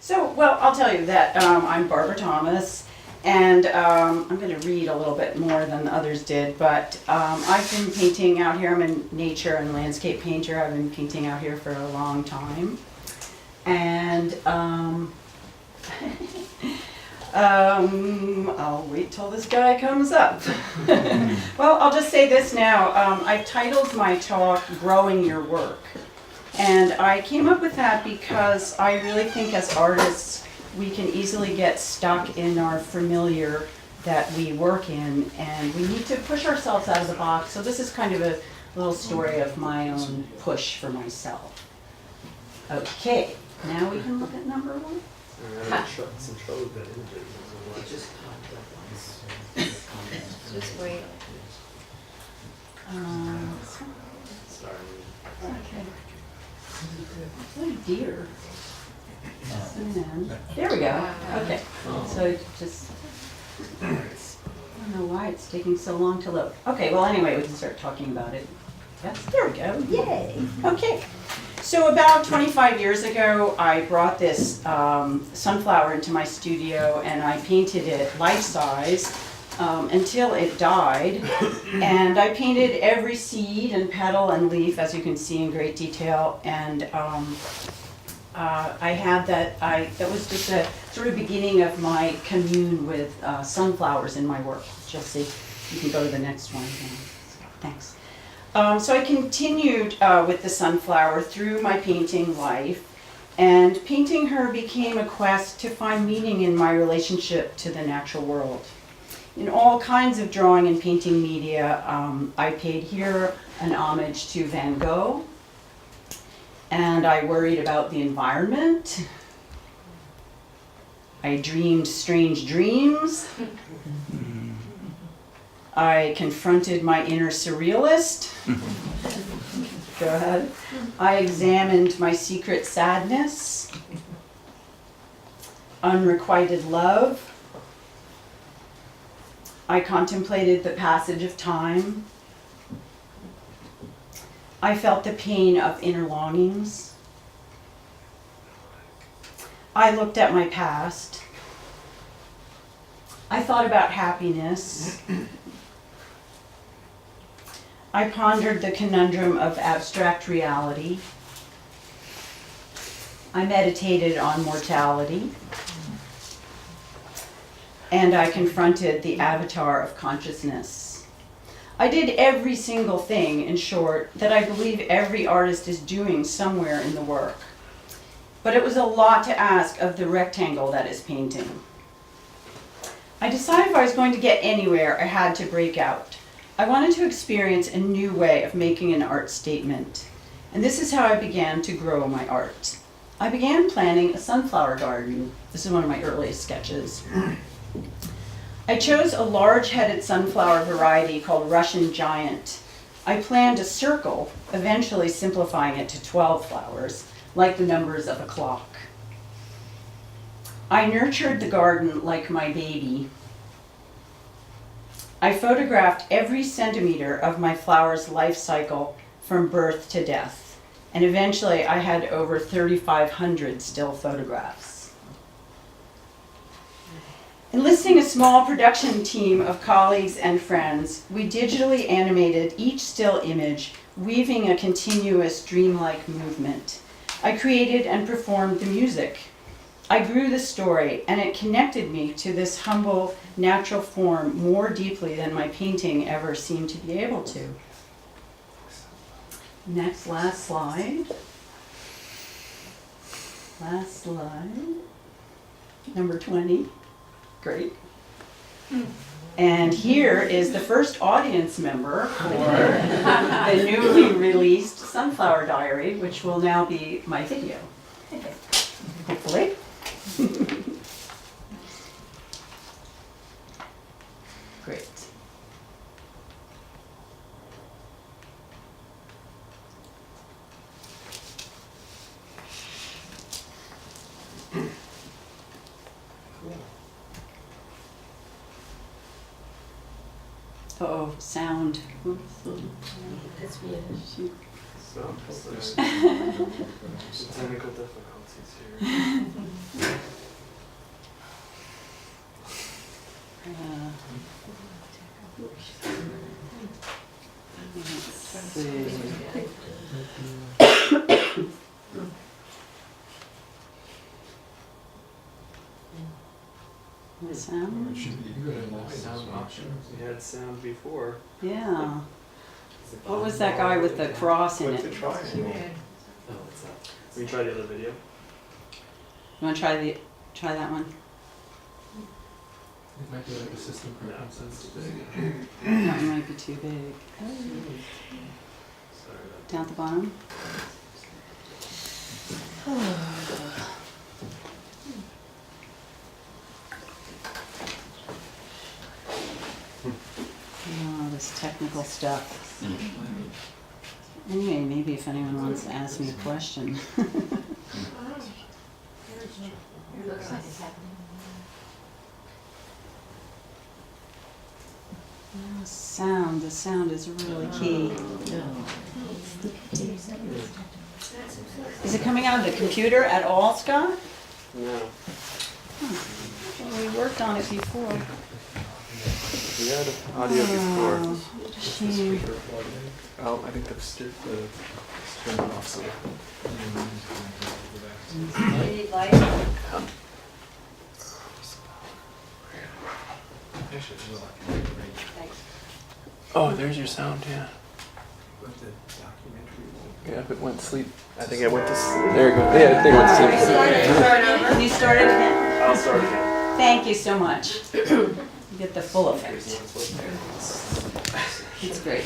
So, well, I'll tell you that I'm Barbara Thomas, and I'm going to read a little bit more than the others did, but I've been painting out here. I'm a nature and landscape painter. I've been painting out here for a long time. And I'll wait till this guy comes up. Well, I'll just say this now. I've titled my talk, Growing Your Work. And I came up with that because I really think as artists, we can easily get stuck in our familiar that we work in, and we need to push ourselves out of the box. So this is kind of a little story of my own push for myself. Okay, now we can look at number one. Some trouble with that imagery. Just wait. Sorry. Okay. Oh dear. And then, there we go. Okay. So just, I don't know why it's taking so long to load. Okay, well anyway, we can start talking about it. Yes, there we go. Yay. Okay. So about 25 years ago, I brought this sunflower into my studio and I painted it life-size until it died. And I painted every seed and petal and leaf, as you can see, in great detail. And I had that was just a sort of beginning of my commune with sunflowers in my work. You'll see. You can go to the next one. Thanks. So I continued with the sunflower through my painting life, and painting her became a quest to find meaning in my relationship to the natural world. In all kinds of drawing and painting media, I paid here an homage to Van Gogh, and I worried about the environment. I dreamed strange dreams. I confronted my inner surrealist. Go ahead. I examined my secret sadness, unrequited love. I contemplated the passage of time. I felt the pain of inner longings. I looked at my past. I thought about happiness. I pondered the conundrum of abstract reality. I meditated on mortality. And I confronted the avatar of consciousness. I did every single thing, in short, that I believe every artist is doing somewhere in the work. But it was a lot to ask of the rectangle that is painting. I decided if I was going to get anywhere, I had to break out. I wanted to experience a new way of making an art statement. And this is how I began to grow my art. I began planning a sunflower garden. This is one of my earliest sketches. I chose a large-headed sunflower variety called Russian Giant. I planned a circle, eventually simplifying it to 12 flowers, like the numbers of a clock. I nurtured the garden like my baby. I photographed every centimeter of my flower's life cycle from birth to death, and eventually I had over 3,500 still photographs. Enlisting a small production team of colleagues and friends, we digitally animated each still image, weaving a continuous dreamlike movement. I created and performed the music. I grew the story, and it connected me to this humble, natural form more deeply than my painting ever seemed to be able to. Next, last slide. Last slide. Number 20. Great. And here is the first audience member for the newly released Sunflower Diary, which will now be my video. Hopefully. Great. Uh-oh, sound. That's weird. Shoot. No, technical difficulties here. Let's see. The sound? Sound option. We had sound before. Yeah. What was that guy with the cross in What's it? the triangle? Oh, what's that? We try the other video. You want to try that one? It might be like a system preference that's too big. That one might be too big. Sorry about Down at the bottom. Oh, this technical stuff. Anyway, maybe if anyone wants to ask me a question. The sound is really key. Is it coming out of the computer at all, Scott? No. Well, we worked on it before. We had audio before. Oh, what a shame. Oh, I think that's just the turn it off. So. Any light? Oh, there's your sound, yeah. Yeah, if it went to sleep. I think it went to sleep. There you go. Yeah, I think it went to sleep. Can you start it again? I'll start again. Thank you so much. You get the full effect. It's great.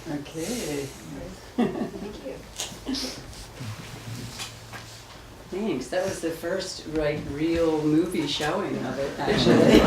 Okay. Thank you. Thanks. That was the first real movie showing of it, actually.